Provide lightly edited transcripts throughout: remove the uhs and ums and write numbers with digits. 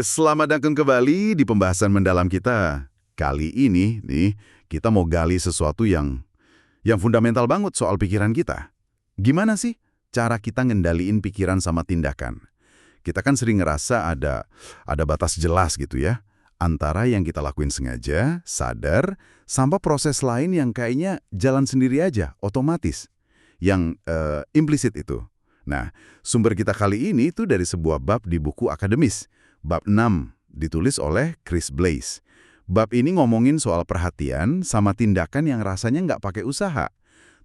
Selamat datang kembali di pembahasan mendalam kita. Kali ini nih, kita mau gali sesuatu yang fundamental banget soal pikiran kita. Gimana sih cara kita ngendaliin pikiran sama tindakan? Kita kan sering ngerasa ada batas jelas gitu ya, antara yang kita lakuin sengaja, sadar, sama proses lain yang kayaknya jalan sendiri aja, otomatis. Yang implisit itu. Nah, sumber kita kali ini tuh dari sebuah bab di buku akademis, bab 6, ditulis oleh Chris Blaze. Bab ini ngomongin soal perhatian sama tindakan yang rasanya nggak pakai usaha.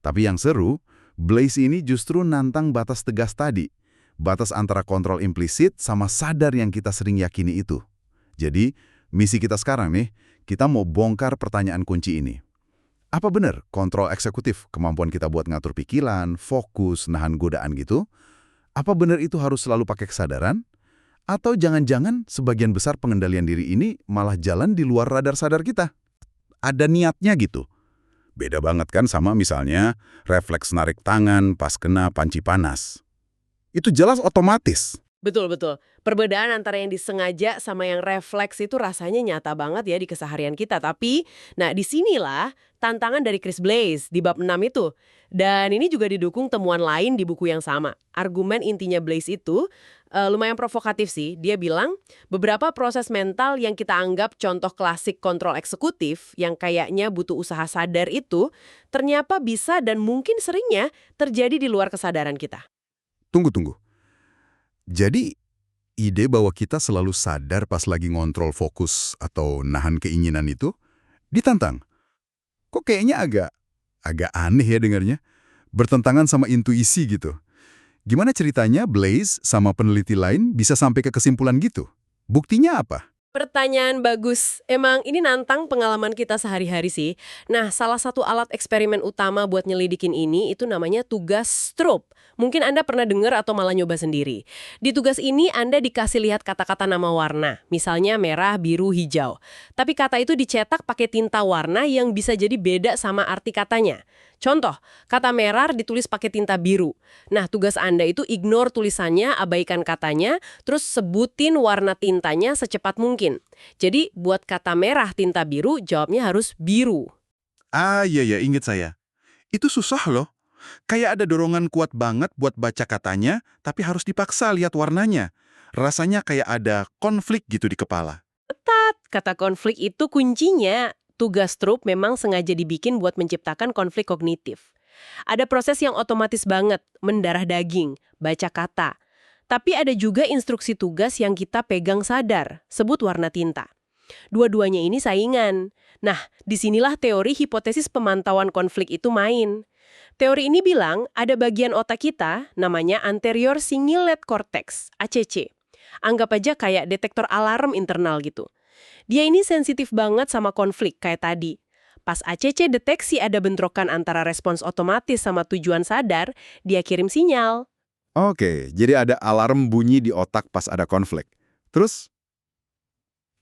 Tapi yang seru, Blaze ini justru nantang batas tegas tadi. Batas antara kontrol implisit sama sadar yang kita sering yakini itu. Jadi, misi kita sekarang nih, kita mau bongkar pertanyaan kunci ini. Apa benar kontrol eksekutif, kemampuan kita buat ngatur pikiran, fokus, nahan godaan gitu? Apa benar itu harus selalu pakai kesadaran? Atau jangan-jangan sebagian besar pengendalian diri ini malah jalan di luar radar sadar kita? Ada niatnya gitu. Beda banget kan sama misalnya refleks narik tangan pas kena panci panas. Itu jelas otomatis. Betul. Perbedaan antara yang disengaja sama yang refleks itu rasanya nyata banget ya di keseharian kita. Tapi, nah disinilah tantangan dari Chris Blaze di bab 6 itu. Dan ini juga didukung temuan lain di buku yang sama. Argumen intinya Blaze itu lumayan provokatif sih. Dia bilang, beberapa proses mental yang kita anggap contoh klasik kontrol eksekutif, yang kayaknya butuh usaha sadar itu, ternyata bisa dan mungkin seringnya terjadi di luar kesadaran kita. Tunggu. Jadi, ide bahwa kita selalu sadar pas lagi ngontrol fokus atau nahan keinginan itu, ditantang. Kok kayaknya agak aneh ya dengarnya? Bertentangan sama intuisi gitu. Gimana ceritanya Blaze sama peneliti lain bisa sampai ke kesimpulan gitu? Buktinya apa? Pertanyaan bagus. Emang ini nantang pengalaman kita sehari-hari sih. Nah, salah satu alat eksperimen utama buat nyelidikin ini itu namanya tugas Stroop. Mungkin Anda pernah dengar atau malah nyoba sendiri. Di tugas ini Anda dikasih lihat kata-kata nama warna, misalnya merah, biru, hijau. Tapi kata itu dicetak pakai tinta warna yang bisa jadi beda sama arti katanya. Contoh, kata merah ditulis pakai tinta biru. Nah, tugas Anda itu ignore tulisannya, abaikan katanya, terus sebutin warna tintanya secepat mungkin. Jadi, buat kata merah tinta biru, jawabnya harus biru. Iya, ingat saya. Itu susah loh. Kayak ada dorongan kuat banget buat baca katanya, tapi harus dipaksa lihat warnanya. Rasanya kayak ada konflik gitu di kepala. Tepat, kata konflik itu kuncinya. Tugas Stroop memang sengaja dibikin buat menciptakan konflik kognitif. Ada proses yang otomatis banget, mendarah daging, baca kata. Tapi ada juga instruksi tugas yang kita pegang sadar, sebut warna tinta. Dua-duanya ini saingan. Nah, disinilah teori hipotesis pemantauan konflik itu main. Teori ini bilang ada bagian otak kita, namanya anterior cingulate cortex, ACC. Anggap aja kayak detektor alarm internal gitu. Dia ini sensitif banget sama konflik kayak tadi. Pas ACC deteksi ada bentrokan antara respons otomatis sama tujuan sadar, dia kirim sinyal. Oke, jadi ada alarm bunyi di otak pas ada konflik. Terus,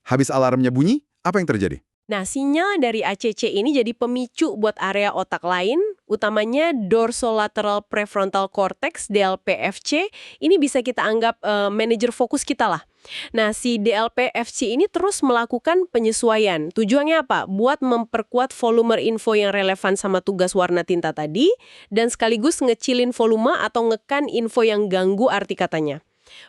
habis alarmnya bunyi, apa yang terjadi? Nah, sinyal dari ACC ini jadi pemicu buat area otak lain, utamanya dorsolateral prefrontal cortex, DLPFC, ini bisa kita anggap manajer fokus kita lah. Nah, si DLPFC ini terus melakukan penyesuaian. Tujuannya apa? Buat memperkuat volume info yang relevan sama tugas warna tinta tadi, dan sekaligus ngecilin volume atau ngekan info yang ganggu arti katanya.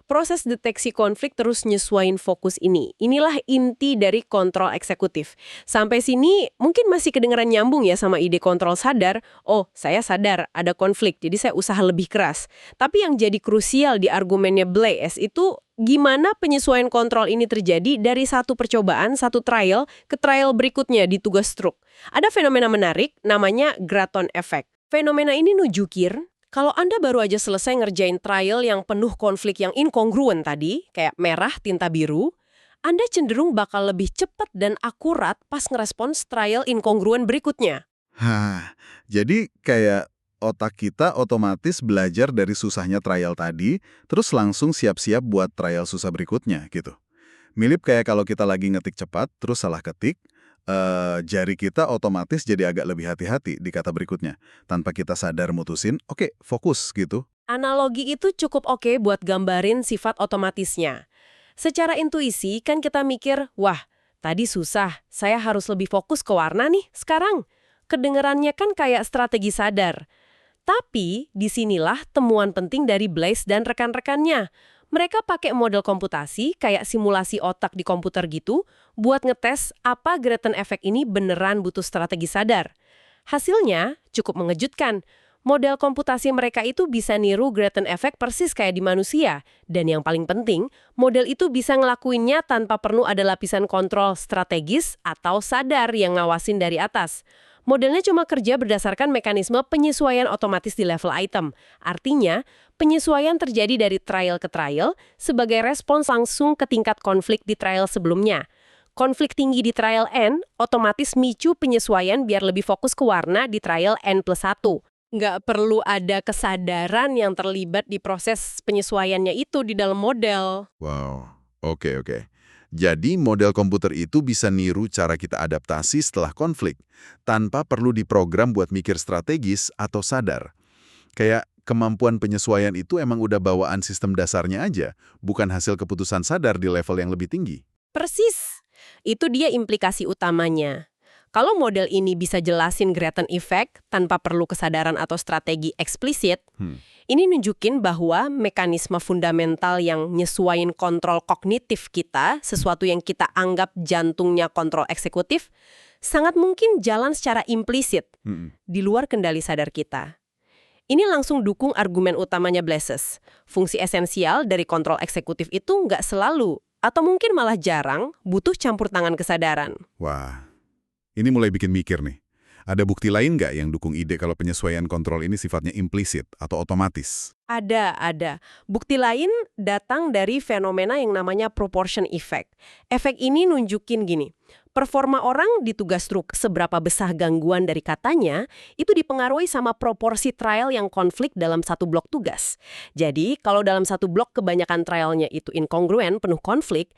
Proses deteksi konflik terus nyesuaiin fokus ini. Inilah inti dari kontrol eksekutif. Sampai sini mungkin masih kedengeran nyambung ya sama ide kontrol sadar. Oh, saya sadar ada konflik, jadi saya usaha lebih keras. Tapi yang jadi krusial di argumennya Blaze itu gimana penyesuaian kontrol ini terjadi dari satu percobaan, satu trial, ke trial berikutnya di tugas Stroop. Ada fenomena menarik namanya Gratton Effect. Fenomena ini nunjukin kalau Anda baru aja selesai ngerjain trial yang penuh konflik yang inkongruen tadi, kayak merah, tinta biru, Anda cenderung bakal lebih cepat dan akurat pas ngerespons trial inkongruen berikutnya. Jadi kayak otak kita otomatis belajar dari susahnya trial tadi, terus langsung siap-siap buat trial susah berikutnya gitu. Mirip kayak kalau kita lagi ngetik cepat, terus salah ketik, jari kita otomatis jadi agak lebih hati-hati di kata berikutnya. Tanpa kita sadar mutusin, oke, fokus gitu. Analogi itu cukup oke buat gambarin sifat otomatisnya. Secara intuisi kan kita mikir, wah, tadi susah, saya harus lebih fokus ke warna nih sekarang. Kedengerannya kan kayak strategi sadar. Tapi, disinilah temuan penting dari Blaise dan rekan-rekannya. Mereka pakai model komputasi, kayak simulasi otak di komputer gitu, buat ngetes apa Grattan Effect ini beneran butuh strategi sadar. Hasilnya cukup mengejutkan. Model komputasi mereka itu bisa niru Grattan Effect persis kayak di manusia. Dan yang paling penting, model itu bisa ngelakuinnya tanpa perlu ada lapisan kontrol strategis atau sadar yang ngawasin dari atas. Modelnya cuma kerja berdasarkan mekanisme penyesuaian otomatis di level item. Artinya, penyesuaian terjadi dari trial ke trial sebagai respons langsung ke tingkat konflik di trial sebelumnya. Konflik tinggi di trial N otomatis micu penyesuaian biar lebih fokus ke warna di trial N+1. Nggak perlu ada kesadaran yang terlibat di proses penyesuaiannya itu di dalam model. Wow, oke. Jadi model komputer itu bisa niru cara kita adaptasi setelah konflik, tanpa perlu diprogram buat mikir strategis atau sadar. Kayak kemampuan penyesuaian itu emang udah bawaan sistem dasarnya aja, bukan hasil keputusan sadar di level yang lebih tinggi. Persis. Itu dia implikasi utamanya. Kalau model ini bisa jelasin Grattan Effect tanpa perlu kesadaran atau strategi eksplisit, ini nunjukin bahwa mekanisme fundamental yang nyesuaiin kontrol kognitif kita, sesuatu yang kita anggap jantungnya kontrol eksekutif, sangat mungkin jalan secara implisit, di luar kendali sadar kita. Ini langsung dukung argumen utamanya Blaise. Fungsi esensial dari kontrol eksekutif itu nggak selalu, atau mungkin malah jarang, butuh campur tangan kesadaran. Wah, ini mulai bikin mikir nih. Ada bukti lain nggak yang dukung ide kalau penyesuaian kontrol ini sifatnya implisit atau otomatis? Ada. Bukti lain datang dari fenomena yang namanya proportion effect. Efek ini nunjukin gini, performa orang di tugas truk seberapa besar gangguan dari katanya, itu dipengaruhi sama proporsi trial yang konflik dalam satu blok tugas. Jadi, kalau dalam satu blok kebanyakan trialnya itu inkongruen, penuh konflik,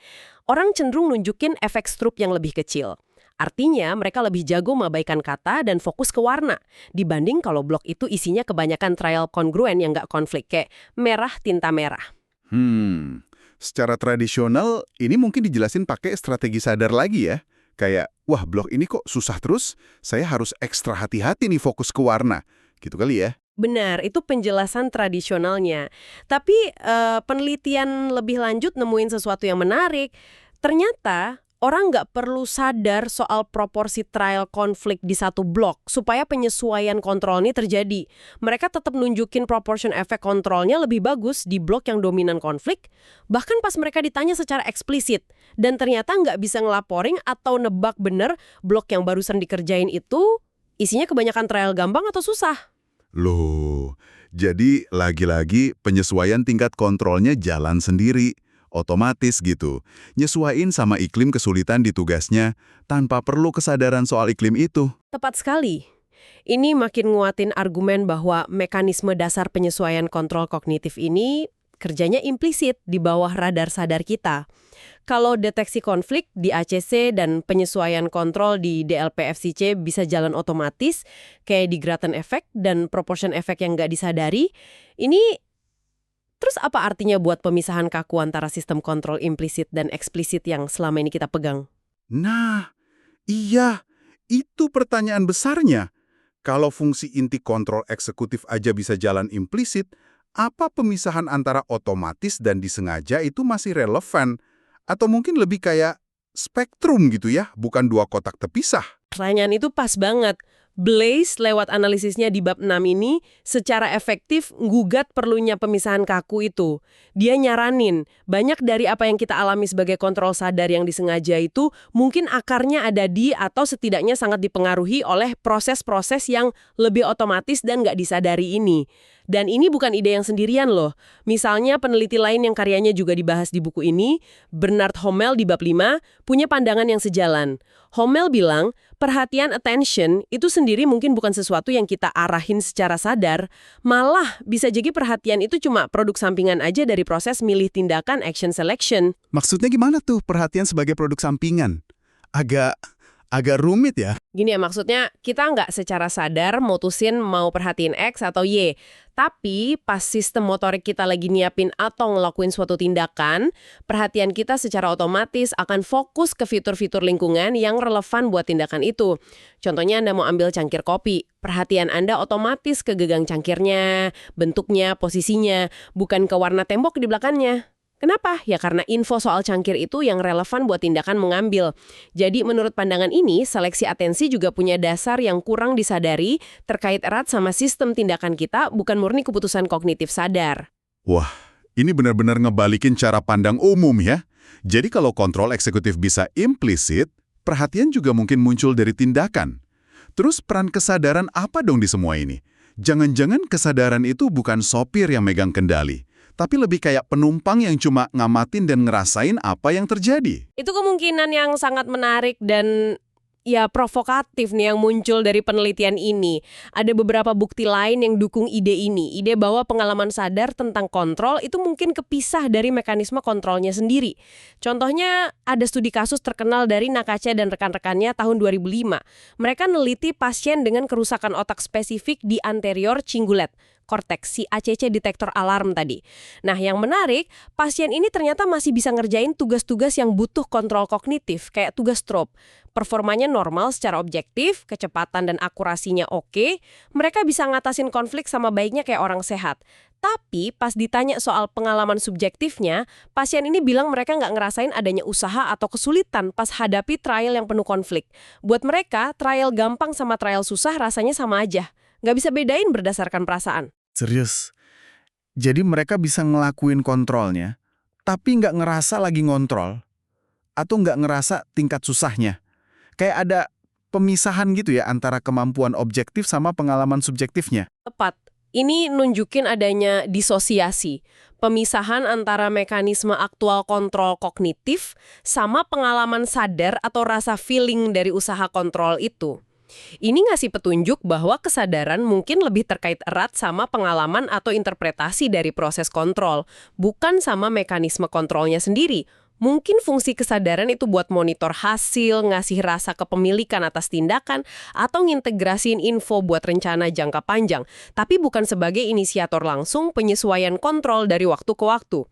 orang cenderung nunjukin efek strup yang lebih kecil. Artinya, mereka lebih jago mengabaikan kata dan fokus ke warna, dibanding kalau blok itu isinya kebanyakan trial kongruen yang nggak konflik, kayak merah tinta merah. Secara tradisional, ini mungkin dijelasin pakai strategi sadar lagi ya. Kayak, wah blok ini kok susah terus, saya harus ekstra hati-hati nih fokus ke warna. Gitu kali ya? Benar, itu penjelasan tradisionalnya. Tapi penelitian lebih lanjut nemuin sesuatu yang menarik. Ternyata, orang nggak perlu sadar soal proporsi trial konflik di satu blok supaya penyesuaian kontrol ini terjadi. Mereka tetap nunjukin proportion efek kontrolnya lebih bagus di blok yang dominan konflik, bahkan pas mereka ditanya secara eksplisit. Dan ternyata nggak bisa ngelaporin atau nebak bener blok yang barusan dikerjain itu isinya kebanyakan trial gampang atau susah. Loh, jadi lagi-lagi penyesuaian tingkat kontrolnya jalan sendiri. Otomatis gitu, nyesuaiin sama iklim kesulitan di tugasnya tanpa perlu kesadaran soal iklim itu. Tepat sekali. Ini makin nguatin argumen bahwa mekanisme dasar penyesuaian kontrol kognitif ini kerjanya implisit di bawah radar sadar kita. Kalau deteksi konflik di ACC dan penyesuaian kontrol di DLP-FCC bisa jalan otomatis, kayak di Grattan Effect dan proportion effect yang nggak disadari, ini terus apa artinya buat pemisahan kaku antara sistem kontrol implisit dan eksplisit yang selama ini kita pegang? Nah, iya, itu pertanyaan besarnya. Kalau fungsi inti kontrol eksekutif aja bisa jalan implisit, apa pemisahan antara otomatis dan disengaja itu masih relevan? Atau mungkin lebih kayak spektrum gitu ya, bukan dua kotak terpisah? Pertanyaan itu pas banget. Blaise lewat analisisnya di bab 6 ini secara efektif nggugat perlunya pemisahan kaku itu. Dia nyaranin, banyak dari apa yang kita alami sebagai kontrol sadar yang disengaja itu mungkin akarnya ada di atau setidaknya sangat dipengaruhi oleh proses-proses yang lebih otomatis dan nggak disadari ini. Dan ini bukan ide yang sendirian loh. Misalnya peneliti lain yang karyanya juga dibahas di buku ini, Bernard Hommel di bab 5, punya pandangan yang sejalan. Hommel bilang, perhatian attention itu sendiri mungkin bukan sesuatu yang kita arahin secara sadar, malah bisa jadi perhatian itu cuma produk sampingan aja dari proses milih tindakan action selection. Maksudnya gimana tuh perhatian sebagai produk sampingan? Agak Agak rumit ya. Gini ya, maksudnya kita nggak secara sadar mutusin mau perhatiin X atau Y. Tapi pas sistem motorik kita lagi nyiapin atau ngelakuin suatu tindakan, perhatian kita secara otomatis akan fokus ke fitur-fitur lingkungan yang relevan buat tindakan itu. Contohnya Anda mau ambil cangkir kopi, perhatian Anda otomatis ke gagang cangkirnya, bentuknya, posisinya, bukan ke warna tembok di belakangnya. Kenapa? Ya karena info soal cangkir itu yang relevan buat tindakan mengambil. Jadi menurut pandangan ini, seleksi atensi juga punya dasar yang kurang disadari terkait erat sama sistem tindakan kita, bukan murni keputusan kognitif sadar. Wah, ini benar-benar ngebalikin cara pandang umum ya. Jadi kalau kontrol eksekutif bisa implisit, perhatian juga mungkin muncul dari tindakan. Terus peran kesadaran apa dong di semua ini? Jangan-jangan kesadaran itu bukan sopir yang megang kendali, tapi lebih kayak penumpang yang cuma ngamatin dan ngerasain apa yang terjadi. Itu kemungkinan yang sangat menarik dan ya provokatif nih yang muncul dari penelitian ini. Ada beberapa bukti lain yang dukung ide ini. Ide bahwa pengalaman sadar tentang kontrol itu mungkin kepisah dari mekanisme kontrolnya sendiri. Contohnya ada studi kasus terkenal dari Nakache dan rekan-rekannya tahun 2005. Mereka neliti pasien dengan kerusakan otak spesifik di anterior cingulate korteks, si ACC detektor alarm tadi. Nah, yang menarik, pasien ini ternyata masih bisa ngerjain tugas-tugas yang butuh kontrol kognitif, kayak tugas strobe. Performanya normal secara objektif, kecepatan dan akurasinya oke, mereka bisa ngatasin konflik sama baiknya kayak orang sehat. Tapi pas ditanya soal pengalaman subjektifnya, pasien ini bilang mereka nggak ngerasain adanya usaha atau kesulitan pas hadapi trial yang penuh konflik. Buat mereka, trial gampang sama trial susah rasanya sama aja. Nggak bisa bedain berdasarkan perasaan. Serius. Jadi mereka bisa ngelakuin kontrolnya, tapi nggak ngerasa lagi ngontrol. Atau nggak ngerasa tingkat susahnya. Kayak ada pemisahan gitu ya antara kemampuan objektif sama pengalaman subjektifnya. Tepat. Ini nunjukin adanya disosiasi. Pemisahan antara mekanisme aktual kontrol kognitif sama pengalaman sadar atau rasa feeling dari usaha kontrol itu. Ini ngasih petunjuk bahwa kesadaran mungkin lebih terkait erat sama pengalaman atau interpretasi dari proses kontrol, bukan sama mekanisme kontrolnya sendiri. Mungkin fungsi kesadaran itu buat monitor hasil, ngasih rasa kepemilikan atas tindakan, atau ngintegrasiin info buat rencana jangka panjang, tapi bukan sebagai inisiator langsung penyesuaian kontrol dari waktu ke waktu.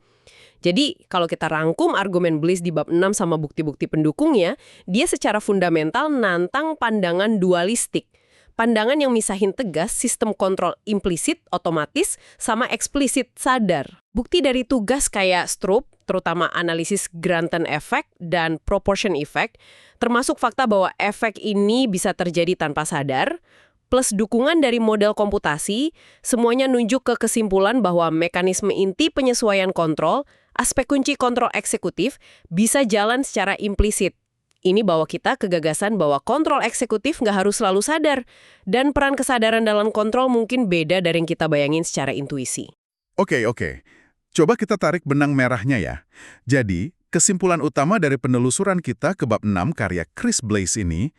Jadi, kalau kita rangkum argumen Bliss di bab 6 sama bukti-bukti pendukungnya, dia secara fundamental nantang pandangan dualistik. Pandangan yang misahin tegas sistem kontrol implisit, otomatis, sama eksplisit, sadar. Bukti dari tugas kayak Stroop, terutama analisis Granton Effect dan Proportion Effect, termasuk fakta bahwa efek ini bisa terjadi tanpa sadar, plus dukungan dari model komputasi, semuanya nunjuk ke kesimpulan bahwa mekanisme inti penyesuaian kontrol, aspek kunci kontrol eksekutif, bisa jalan secara implisit. Ini bawa kita ke gagasan bahwa kontrol eksekutif nggak harus selalu sadar, dan peran kesadaran dalam kontrol mungkin beda dari yang kita bayangin secara intuisi. Oke. Coba kita tarik benang merahnya ya. Jadi, kesimpulan utama dari penelusuran kita ke bab 6 karya Chris Blaze ini,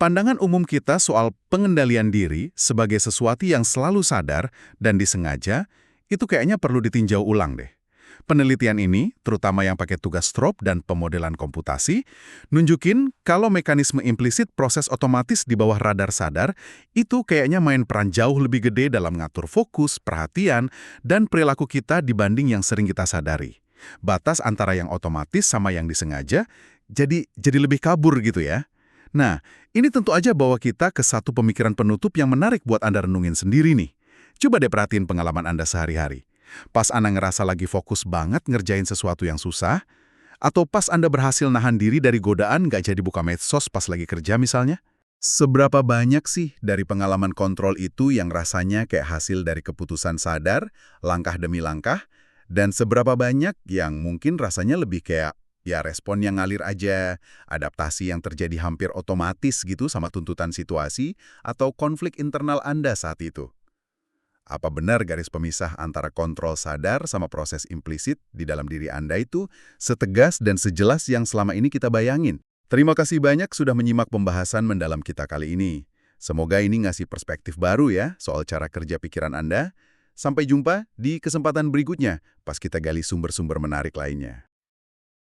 pandangan umum kita soal pengendalian diri sebagai sesuatu yang selalu sadar dan disengaja, itu kayaknya perlu ditinjau ulang deh. Penelitian ini, terutama yang pakai tugas Stroop dan pemodelan komputasi, nunjukin kalau mekanisme implisit proses otomatis di bawah radar sadar itu kayaknya main peran jauh lebih gede dalam ngatur fokus, perhatian, dan perilaku kita dibanding yang sering kita sadari. Batas antara yang otomatis sama yang disengaja jadi lebih kabur gitu ya. Nah, ini tentu aja bawa kita ke satu pemikiran penutup yang menarik buat Anda renungin sendiri nih. Coba deh perhatiin pengalaman Anda sehari-hari. Pas Anda ngerasa lagi fokus banget ngerjain sesuatu yang susah, atau pas Anda berhasil nahan diri dari godaan nggak jadi buka medsos pas lagi kerja misalnya? Seberapa banyak sih dari pengalaman kontrol itu yang rasanya kayak hasil dari keputusan sadar, langkah demi langkah, dan seberapa banyak yang mungkin rasanya lebih kayak ya respon yang ngalir aja, adaptasi yang terjadi hampir otomatis gitu sama tuntutan situasi, atau konflik internal Anda saat itu? Apa benar garis pemisah antara kontrol sadar sama proses implisit di dalam diri Anda itu setegas dan sejelas yang selama ini kita bayangin? Terima kasih banyak sudah menyimak pembahasan mendalam kita kali ini. Semoga ini ngasih perspektif baru ya soal cara kerja pikiran Anda. Sampai jumpa di kesempatan berikutnya pas kita gali sumber-sumber menarik lainnya.